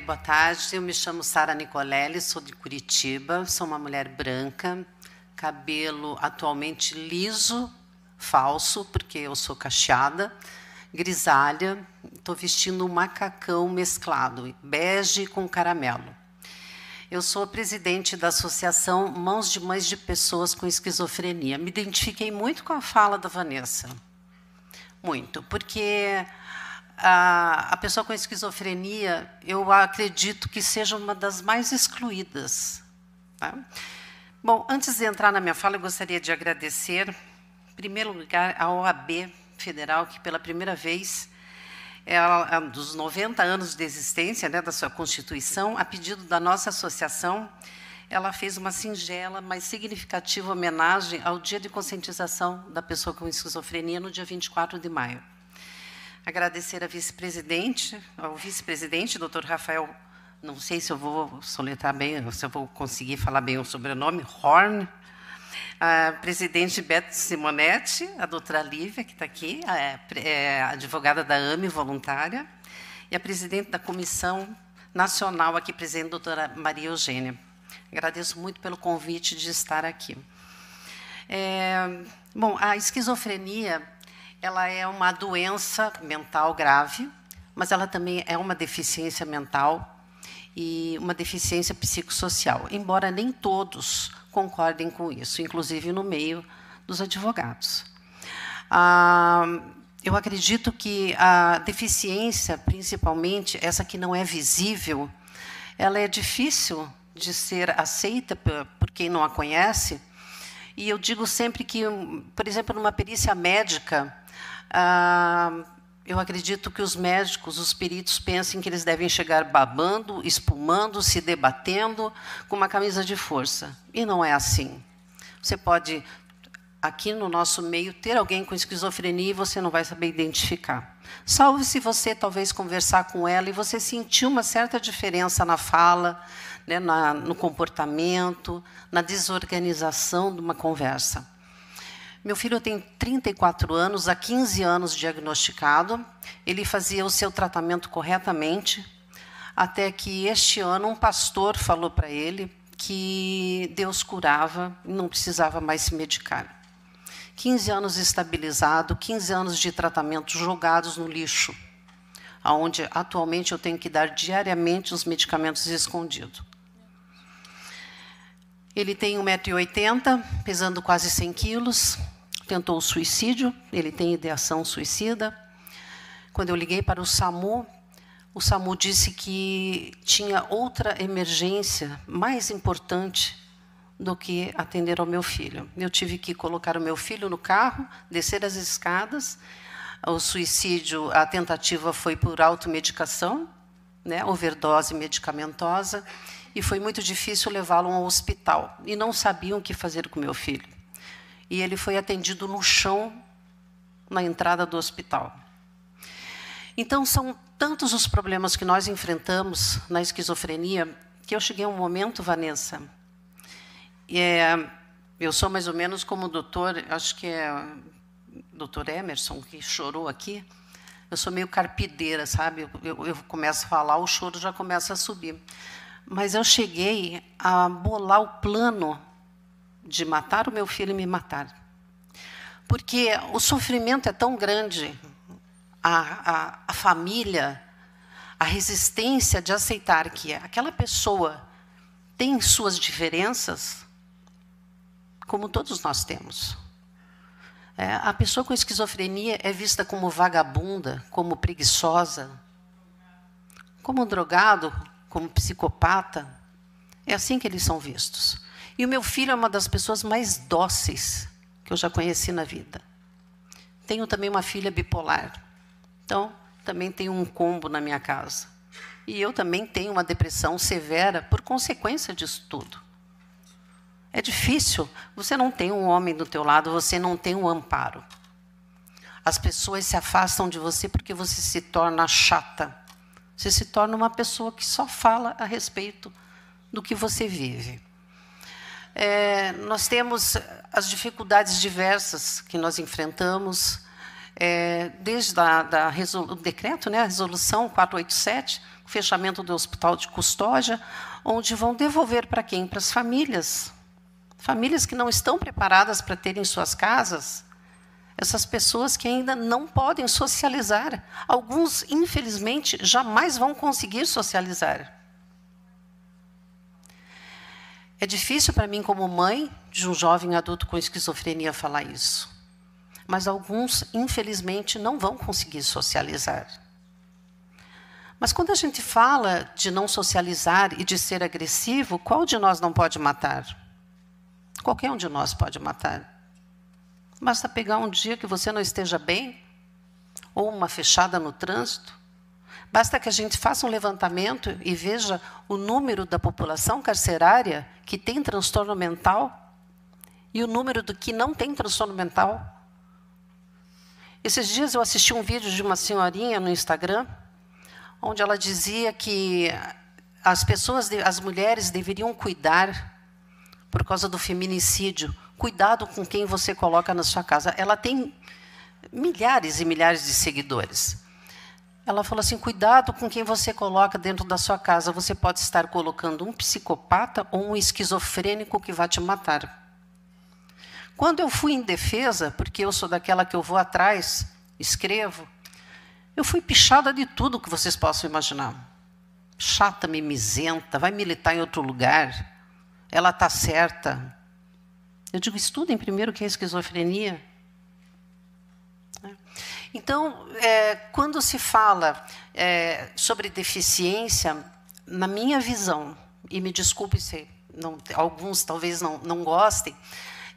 Boa tarde, eu me chamo Sara Nicolelli, sou de Curitiba, sou uma mulher branca, cabelo atualmente liso, falso, porque eu sou cacheada, grisalha, estou vestindo um macacão mesclado, bege com caramelo. Eu sou a presidente da Associação Mãos de Mães de Pessoas com Esquizofrenia. Me identifiquei muito com a fala da Vanessa, muito, porque a pessoa com esquizofrenia, eu acredito que seja uma das mais excluídas. Tá? Bom, antes de entrar na minha fala, eu gostaria de agradecer, em primeiro lugar, a OAB Federal, que pela primeira vez, dos 90 anos de existência, né, da sua Constituição, a pedido da nossa associação, ela fez uma singela, mas significativa homenagem ao Dia de Conscientização da Pessoa com Esquizofrenia, no dia 24 de maio. Agradecer ao vice-presidente, doutor Rafael, não sei se eu vou soletrar bem, se eu vou conseguir falar bem o sobrenome, Horn, a presidente Beto Simonetti, a doutora Lívia, que está aqui, a advogada da AME, voluntária, e a presidente da Comissão Nacional, aqui presente, doutora Maria Eugênia. Agradeço muito pelo convite de estar aqui. Bom, a esquizofrenia, ela é uma doença mental grave, mas ela também é uma deficiência mental e uma deficiência psicossocial, embora nem todos concordem com isso, inclusive no meio dos advogados. Eu acredito que a deficiência, principalmente essa que não é visível, ela é difícil de ser aceita por quem não a conhece, e eu digo sempre que, por exemplo, numa perícia médica, eu acredito que os médicos, os peritos, pensem que eles devem chegar babando, espumando, se debatendo, com uma camisa de força. E não é assim. Você pode, aqui no nosso meio, ter alguém com esquizofrenia e você não vai saber identificar. Salvo se você, talvez, conversar com ela e você sentir uma certa diferença na fala, né, no comportamento, na desorganização de uma conversa. Meu filho tem 34 anos, há 15 anos diagnosticado. Ele fazia o seu tratamento corretamente, até que este ano um pastor falou para ele que Deus curava e não precisava mais se medicar. 15 anos estabilizado, 15 anos de tratamento jogados no lixo, onde atualmente eu tenho que dar diariamente os medicamentos escondidos. Ele tem 1,80 m, pesando quase 100 quilos. Tentou o suicídio, ele tem ideação suicida. Quando eu liguei para o SAMU disse que tinha outra emergência mais importante do que atender ao meu filho. Eu tive que colocar o meu filho no carro, descer as escadas. O suicídio, a tentativa foi por automedicação, né, overdose medicamentosa, e foi muito difícil levá-lo ao hospital. E não sabiam o que fazer com o meu filho. E ele foi atendido no chão, na entrada do hospital. Então, são tantos os problemas que nós enfrentamos na esquizofrenia, que eu cheguei a um momento, Vanessa, eu sou mais ou menos como o doutor, acho que é o doutor Emerson, que chorou aqui, eu sou meio carpideira, sabe? Eu começo a falar, o choro já começa a subir. Mas eu cheguei a bolar o plano de matar o meu filho e me matar. Porque o sofrimento é tão grande, a família, a resistência de aceitar que aquela pessoa tem suas diferenças, como todos nós temos. A pessoa com esquizofrenia é vista como vagabunda, como preguiçosa, como drogado, como psicopata. É assim que eles são vistos. E o meu filho é uma das pessoas mais dóceis que eu já conheci na vida. Tenho também uma filha bipolar. Então, também tenho um combo na minha casa. E eu também tenho uma depressão severa por consequência disso tudo. É difícil. Você não tem um homem do teu lado, você não tem um amparo. As pessoas se afastam de você porque você se torna chata. Você se torna uma pessoa que só fala a respeito do que você vive. Nós temos as dificuldades diversas que nós enfrentamos, desde o decreto, né, a resolução 487, o fechamento do hospital de custódia, onde vão devolver para quem? Para as famílias. Famílias que não estão preparadas para terem suas casas, essas pessoas que ainda não podem socializar. Alguns, infelizmente, jamais vão conseguir socializar. É difícil para mim, como mãe de um jovem adulto com esquizofrenia, falar isso. Mas alguns, infelizmente, não vão conseguir socializar. Mas quando a gente fala de não socializar e de ser agressivo, qual de nós não pode matar? Qualquer um de nós pode matar. Basta pegar um dia que você não esteja bem, ou uma fechada no trânsito. Basta que a gente faça um levantamento e veja o número da população carcerária que tem transtorno mental e o número do que não tem transtorno mental. Esses dias eu assisti um vídeo de uma senhorinha no Instagram, onde ela dizia que as mulheres deveriam cuidar, por causa do feminicídio, cuidado com quem você coloca na sua casa. Ela tem milhares e milhares de seguidores. Ela falou assim, cuidado com quem você coloca dentro da sua casa. Você pode estar colocando um psicopata ou um esquizofrênico que vai te matar. Quando eu fui em defesa, porque eu sou daquela que eu vou atrás, escrevo, eu fui pichada de tudo que vocês possam imaginar. Chata, mimizenta, vai militar em outro lugar. Ela está certa. Eu digo, estudem primeiro o que é esquizofrenia. Então, quando se fala sobre deficiência, na minha visão, e me desculpe se alguns talvez não gostem,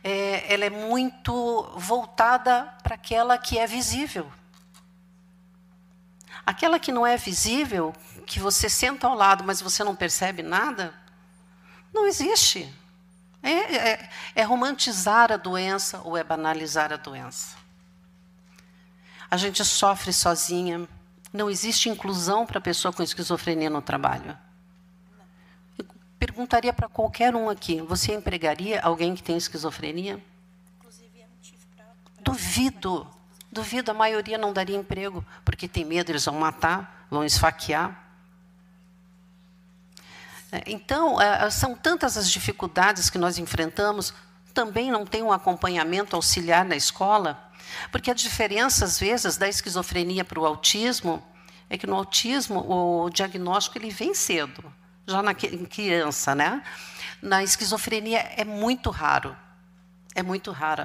ela é muito voltada para aquela que é visível. Aquela que não é visível, que você senta ao lado, mas você não percebe nada, não existe. É romantizar a doença ou é banalizar a doença. A gente sofre sozinha. Não existe inclusão para a pessoa com esquizofrenia no trabalho. Eu perguntaria para qualquer um aqui, você empregaria alguém que tem esquizofrenia? Inclusive, é motivo para... Duvido, a maioria não daria emprego, porque tem medo, eles vão matar, vão esfaquear. Então, são tantas as dificuldades que nós enfrentamos, também não tem um acompanhamento auxiliar na escola, porque a diferença, às vezes, da esquizofrenia para o autismo, é que no autismo o diagnóstico ele vem cedo, já em criança, né? Na esquizofrenia é muito raro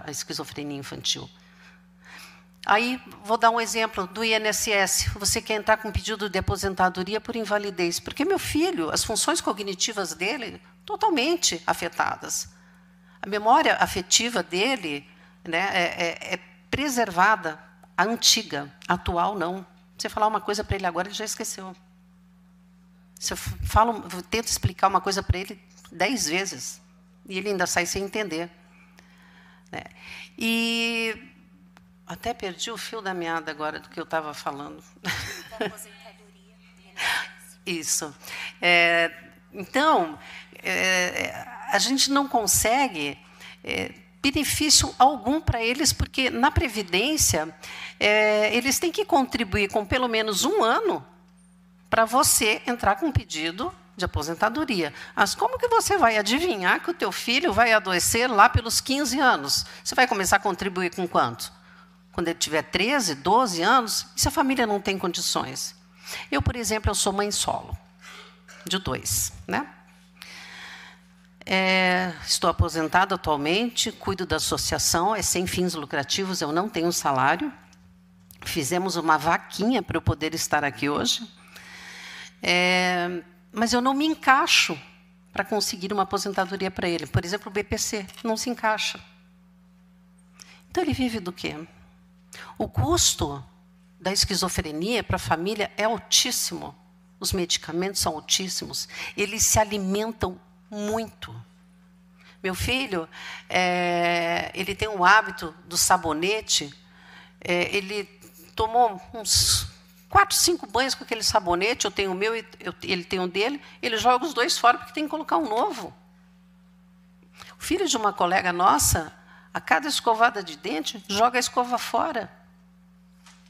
a esquizofrenia infantil. Aí, vou dar um exemplo do INSS. Você quer entrar com pedido de aposentadoria por invalidez, porque meu filho, as funções cognitivas dele, totalmente afetadas. A memória afetiva dele, né, é preservada, a antiga, a atual não. Você falar uma coisa para ele agora, ele já esqueceu. Você tenta explicar uma coisa para ele 10 vezes, e ele ainda sai sem entender. E... até perdi o fio da meada agora do que eu estava falando. Da aposentadoria. Isso. Então, a gente não consegue benefício algum para eles, porque na Previdência, eles têm que contribuir com pelo menos 1 ano para você entrar com um pedido de aposentadoria. Mas como que você vai adivinhar que o teu filho vai adoecer lá pelos 15 anos? Você vai começar a contribuir com quanto? Quando ele tiver 13, 12 anos, e se a família não tem condições? Eu, por exemplo, eu sou mãe solo, de 2, né? Estou aposentada atualmente, cuido da associação, é sem fins lucrativos, eu não tenho salário. Fizemos uma vaquinha para eu poder estar aqui hoje. Mas eu não me encaixo para conseguir uma aposentadoria para ele. Por exemplo, o BPC não se encaixa. Então, ele vive do quê? O custo da esquizofrenia para a família é altíssimo. Os medicamentos são altíssimos. Eles se alimentam muito. Meu filho, ele tem um hábito do sabonete. Ele tomou uns 4, 5 banhos com aquele sabonete. Eu tenho o meu, ele tem o dele. Ele joga os 2 fora porque tem que colocar um novo. O filho de uma colega nossa, a cada escovada de dente, joga a escova fora.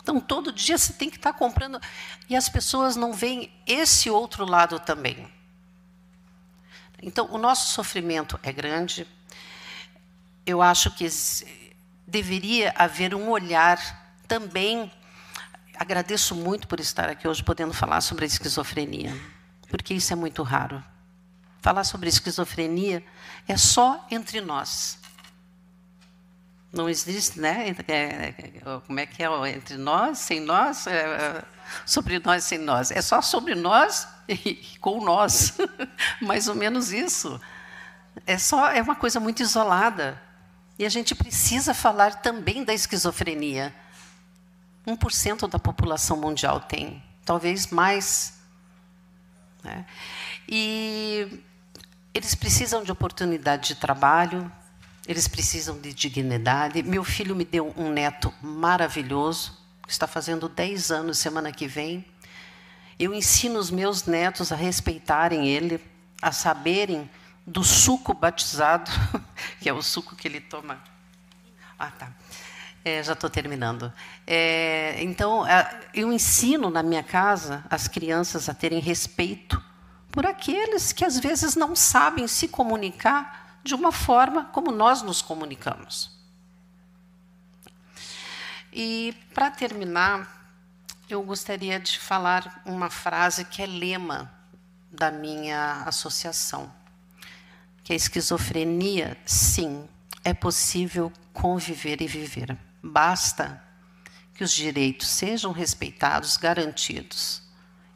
Então, todo dia você tem que estar comprando. E as pessoas não veem esse outro lado também. Então, o nosso sofrimento é grande. Eu acho que deveria haver um olhar também. Agradeço muito por estar aqui hoje podendo falar sobre a esquizofrenia, porque isso é muito raro. Falar sobre esquizofrenia é só entre nós. Não existe, né? Como é que é? Entre nós, sem nós, sobre nós, sem nós. É só sobre nós e com nós. Mais ou menos isso. É uma coisa muito isolada. E a gente precisa falar também da esquizofrenia. 1% da população mundial tem, talvez mais. Né? E eles precisam de oportunidade de trabalho, eles precisam de dignidade. Meu filho me deu um neto maravilhoso, que está fazendo 10 anos semana que vem. Eu ensino os meus netos a respeitarem ele, a saberem do suco batizado, que é o suco que ele toma. Ah, tá. Já estou terminando. Então, eu ensino na minha casa as crianças a terem respeito por aqueles que, às vezes, não sabem se comunicar de uma forma como nós nos comunicamos. E, para terminar, eu gostaria de falar uma frase que é lema da minha associação, que a esquizofrenia, sim, é possível conviver e viver. Basta que os direitos sejam respeitados, garantidos,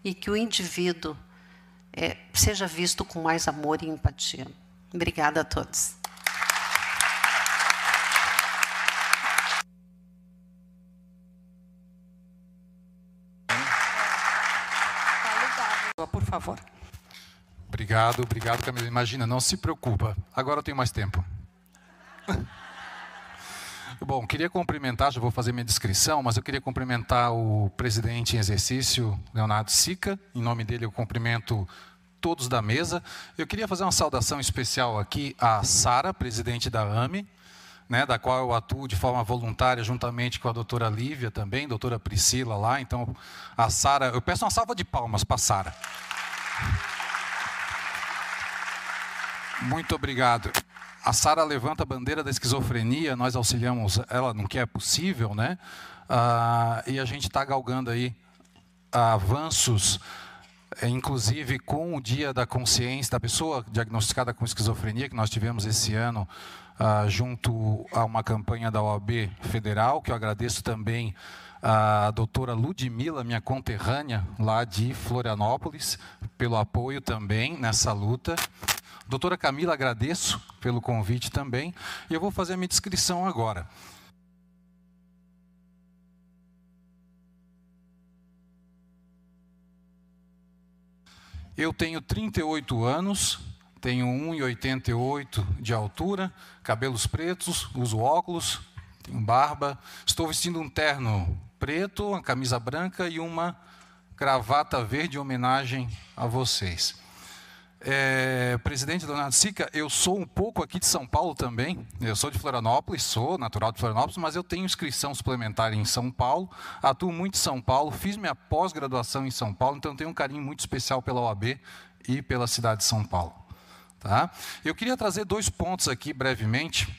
e que o indivíduo seja visto com mais amor e empatia. Obrigada a todos. Por favor. Obrigado, Camila. Imagina, não se preocupa. Agora eu tenho mais tempo. Bom, queria cumprimentar, já vou fazer minha descrição, mas eu queria cumprimentar o presidente em exercício, Leonardo Sica. Em nome dele eu cumprimento todos da mesa. Eu queria fazer uma saudação especial aqui à Sara, presidente da AME, né, da qual eu atuo de forma voluntária, juntamente com a doutora Lívia também, doutora Priscila lá. Então, a Sara, eu peço uma salva de palmas para a Sara. Muito obrigado. A Sara levanta a bandeira da esquizofrenia, nós auxiliamos ela no que é possível, né? E a gente está galgando aí avanços, inclusive com o Dia da Consciência da Pessoa Diagnosticada com Esquizofrenia, que nós tivemos esse ano, junto a uma campanha da OAB Federal, que eu agradeço também a doutora Ludmila, minha conterrânea, lá de Florianópolis, pelo apoio também nessa luta. Doutora Camila, agradeço pelo convite também. E eu vou fazer a minha descrição agora. Eu tenho 38 anos, tenho 1,88 de altura, cabelos pretos, uso óculos, tenho barba. Estou vestindo um terno preto, uma camisa branca e uma gravata verde em homenagem a vocês. Presidente Leonardo Sica, eu sou um pouco aqui de São Paulo também. Eu sou de Florianópolis, sou natural de Florianópolis, mas eu tenho inscrição suplementar em São Paulo, atuo muito em São Paulo, fiz minha pós-graduação em São Paulo, então tenho um carinho muito especial pela OAB e pela cidade de São Paulo. Tá? Eu queria trazer 2 pontos aqui brevemente,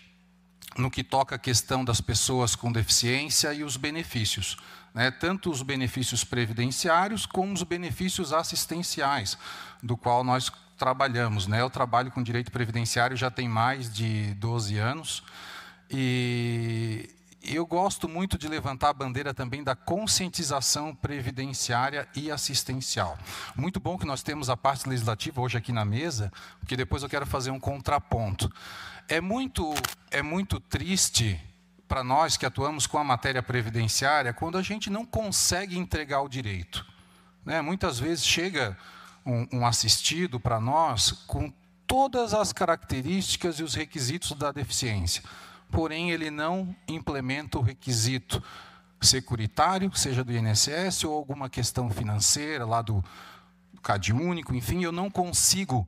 no que toca a questão das pessoas com deficiência e os benefícios, né? Tanto os benefícios previdenciários como os benefícios assistenciais, do qual nós trabalhamos, né? Eu trabalho com direito previdenciário já tem mais de 12 anos e eu gosto muito de levantar a bandeira também da conscientização previdenciária e assistencial. Muito bom que nós temos a parte legislativa hoje aqui na mesa, porque depois eu quero fazer um contraponto. É muito triste para nós que atuamos com a matéria previdenciária quando a gente não consegue entregar o direito, né? Muitas vezes chega um assistido para nós com todas as características e os requisitos da deficiência, porém ele não implementa o requisito securitário, seja do INSS ou alguma questão financeira lá do CadÚnico, enfim, eu não consigo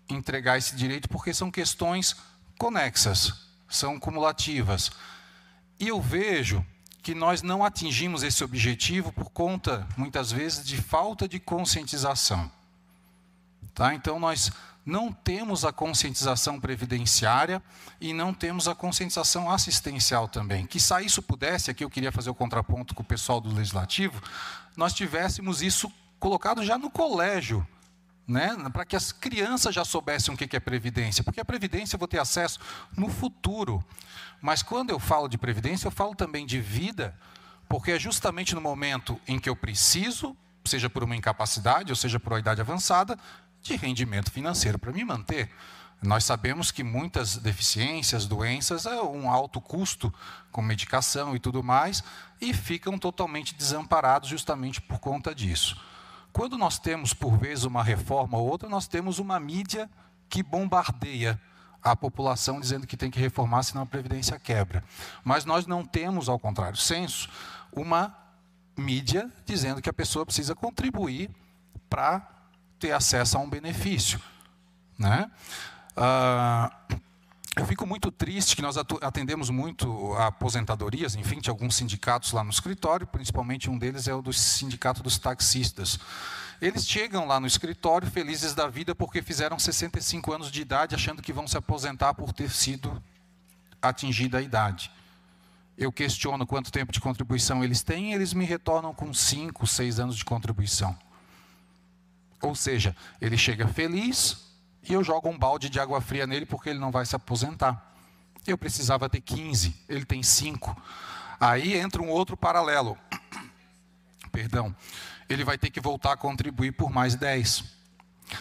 entregar esse direito porque são questões conexas, são cumulativas. E eu vejo que nós não atingimos esse objetivo por conta, muitas vezes, de falta de conscientização. Tá? Então, nós não temos a conscientização previdenciária e não temos a conscientização assistencial também. Quiçá isso pudesse, aqui eu queria fazer o contraponto com o pessoal do Legislativo, nós tivéssemos isso colocado já no colégio, né? Para que as crianças já soubessem o que é previdência, porque a previdência eu vou ter acesso no futuro. Mas quando eu falo de previdência, eu falo também de vida, porque é justamente no momento em que eu preciso, seja por uma incapacidade ou seja por uma idade avançada, de rendimento financeiro para me manter. Nós sabemos que muitas deficiências, doenças, é um alto custo com medicação e tudo mais, e ficam totalmente desamparados justamente por conta disso. Quando nós temos, por vezes, uma reforma ou outra, nós temos uma mídia que bombardeia a população dizendo que tem que reformar, senão a Previdência quebra. Mas nós não temos, ao contrário, senso, uma mídia dizendo que a pessoa precisa contribuir para ter acesso a um benefício, né? Eu fico muito triste que nós atendemos muito a aposentadorias, enfim, de alguns sindicatos lá no escritório, principalmente um deles é o do sindicato dos taxistas. Eles chegam lá no escritório felizes da vida porque fizeram 65 anos de idade, achando que vão se aposentar por ter sido atingida a idade. Eu questiono quanto tempo de contribuição eles têm e eles me retornam com 5, 6 anos de contribuição. Ou seja, ele chega feliz e eu jogo um balde de água fria nele porque ele não vai se aposentar. Eu precisava ter 15, ele tem 5. Aí entra um outro paralelo. Perdão. Ele vai ter que voltar a contribuir por mais 10.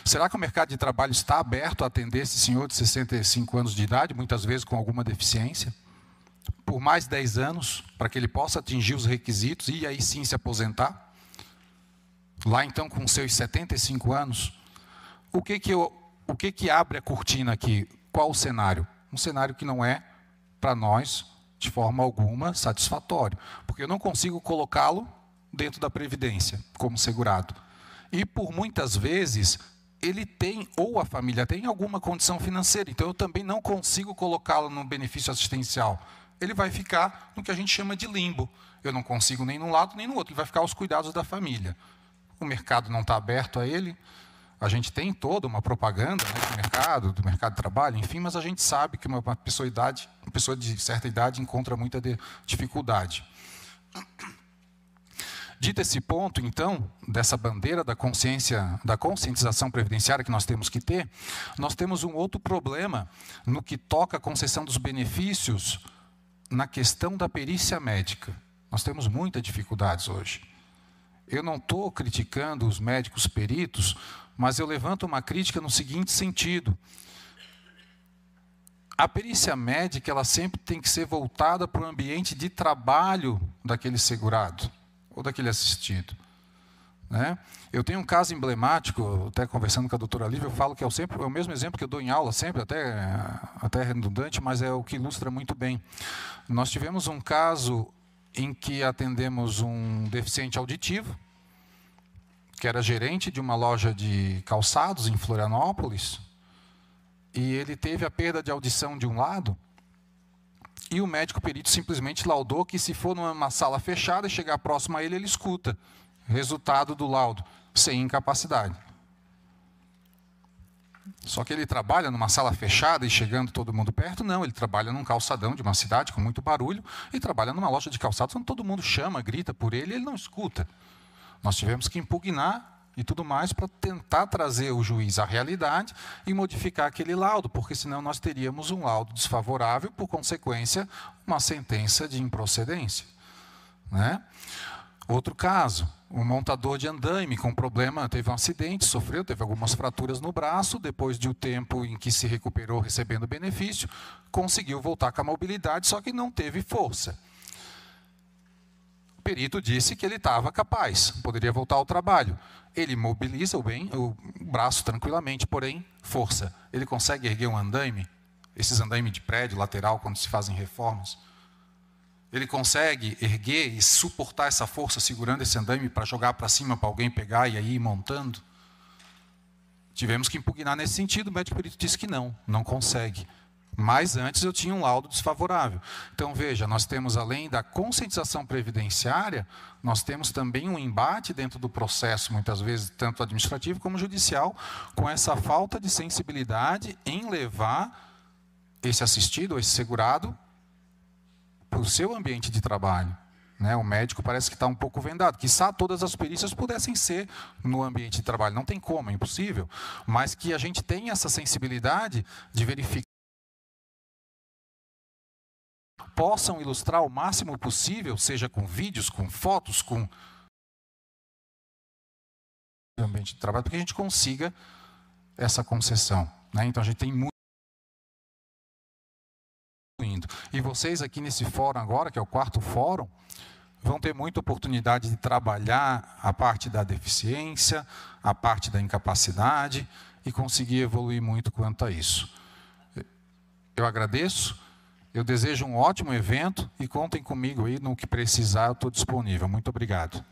Será que o mercado de trabalho está aberto a atender esse senhor de 65 anos de idade, muitas vezes com alguma deficiência, por mais 10 anos, para que ele possa atingir os requisitos e aí sim se aposentar? Lá então com seus 75 anos, o que abre a cortina aqui? Qual o cenário? Um cenário que não é, para nós, de forma alguma, satisfatório. Porque eu não consigo colocá-lo dentro da Previdência, como segurado. E, por muitas vezes, ele tem, ou a família tem, alguma condição financeira. Então, eu também não consigo colocá-lo no benefício assistencial. Ele vai ficar no que a gente chama de limbo. Eu não consigo nem num lado, nem no outro. Ele vai ficar aos cuidados da família. O mercado não está aberto a ele. A gente tem toda uma propaganda, né, do mercado de trabalho, enfim, mas a gente sabe que uma pessoa de certa idade encontra muita dificuldade. Dito esse ponto, então, dessa bandeira da conscientização previdenciária que nós temos que ter, nós temos um outro problema no que toca a concessão dos benefícios na questão da perícia médica. Nós temos muitas dificuldades hoje. Eu não estou criticando os médicos peritos, mas eu levanto uma crítica no seguinte sentido. A perícia médica ela sempre tem que ser voltada para o ambiente de trabalho daquele segurado ou daquele assistido, né? Eu tenho um caso emblemático, até conversando com a doutora Lívia, eu falo que é o mesmo exemplo que eu dou em aula sempre, até redundante, mas é o que ilustra muito bem. Nós tivemos um caso em que atendemos um deficiente auditivo, que era gerente de uma loja de calçados em Florianópolis, e ele teve a perda de audição de um lado, e o médico perito simplesmente laudou que se for numa sala fechada e chegar próximo a ele, ele escuta. Resultado do laudo, sem incapacidade. Só que ele trabalha numa sala fechada e chegando todo mundo perto? Não, ele trabalha num calçadão de uma cidade com muito barulho e trabalha numa loja de calçados onde todo mundo chama, grita por ele e ele não escuta. Nós tivemos que impugnar e tudo mais para tentar trazer o juiz à realidade e modificar aquele laudo, porque senão nós teríamos um laudo desfavorável, por consequência, uma sentença de improcedência, né? Outro caso, um montador de andaime com problema, teve um acidente, teve algumas fraturas no braço, depois de um tempo em que se recuperou recebendo benefício, conseguiu voltar com a mobilidade, só que não teve força. O perito disse que ele estava capaz, poderia voltar ao trabalho. Ele mobiliza o braço tranquilamente, porém, força. Ele consegue erguer um andaime, esses andaime de prédio lateral, quando se fazem reformas. Ele consegue erguer e suportar essa força segurando esse andaime para jogar para cima, para alguém pegar e aí ir montando? Tivemos que impugnar nesse sentido, o médico perito disse que não consegue. Mas antes eu tinha um laudo desfavorável. Então, veja, nós temos, além da conscientização previdenciária, nós temos também um embate dentro do processo, muitas vezes, tanto administrativo como judicial, com essa falta de sensibilidade em levar esse assistido, ou esse segurado, para o seu ambiente de trabalho. Né? O médico parece que está um pouco vendado. Quizá todas as perícias pudessem ser no ambiente de trabalho. Não tem como, é impossível. Mas que a gente tenha essa sensibilidade de verificar, possam ilustrar o máximo possível, seja com vídeos, com fotos, com o ambiente de trabalho, para que a gente consiga essa concessão. Né? Então, a gente tem muito indo. E vocês aqui nesse fórum agora, que é o 4º fórum, vão ter muita oportunidade de trabalhar a parte da deficiência, a parte da incapacidade e conseguir evoluir muito quanto a isso. Eu agradeço. Eu desejo um ótimo evento e contem comigo aí no que precisar, eu estou disponível. Muito obrigado.